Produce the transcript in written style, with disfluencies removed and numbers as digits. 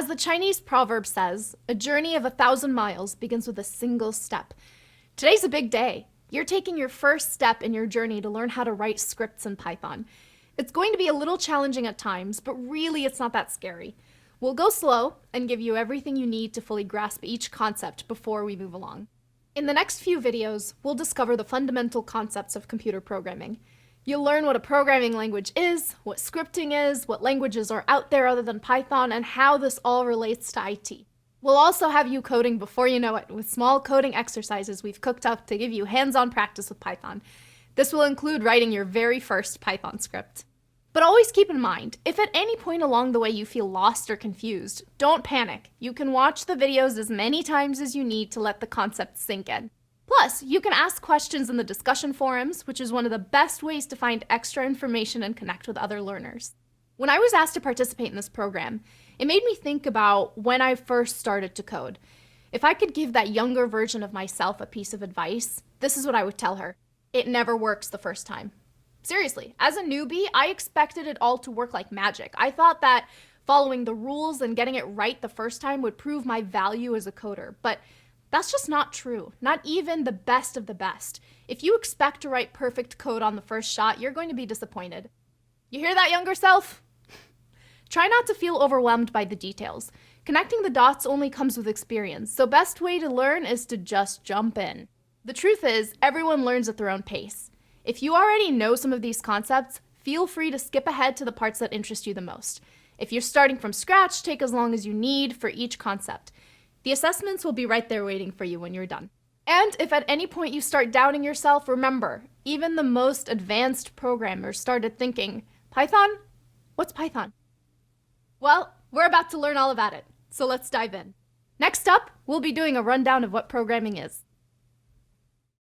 As the Chinese proverb says, a journey of 1,000 miles begins with a single step. Today's a big day. You're taking your first step in your journey to learn how to write scripts in Python. It's going to be a little challenging at times, but really it's not that scary. We'll go slow and give you everything you need to fully grasp each concept before we move along. In the next few videos, we'll discover the fundamental concepts of computer programming. You'll learn what a programming language is, what scripting is, what languages are out there other than Python, and how this all relates to IT. We'll also have you coding before you know it, with small coding exercises we've cooked up to give you hands-on practice with Python. This will include writing your very first Python script. But always keep in mind, if at any point along the way you feel lost or confused, don't panic. You can watch the videos as many times as you need to let the concepts sink in. Plus, you can ask questions in the discussion forums, which is one of the best ways to find extra information and connect with other learners. When I was asked to participate in this program, it made me think about when I first started to code. If I could give that younger version of myself a piece of advice, this is what I would tell her. It never works the first time. Seriously, as a newbie, I expected it all to work like magic. I thought that following the rules and getting it right the first time would prove my value as a coder, but that's just not true. Not even the best of the best. If you expect to write perfect code on the first shot, you're going to be disappointed. You hear that, younger self? Try not to feel overwhelmed by the details. Connecting the dots only comes with experience, so best way to learn is to just jump in. The truth is, everyone learns at their own pace. If you already know some of these concepts, feel free to skip ahead to the parts that interest you the most. If you're starting from scratch, take as long as you need for each concept. The assessments will be right there waiting for you when you're done. And if at any point you start doubting yourself, remember, even the most advanced programmers started thinking, Python? What's Python? Well, we're about to learn all about it, so let's dive in. Next up, we'll be doing a rundown of what programming is.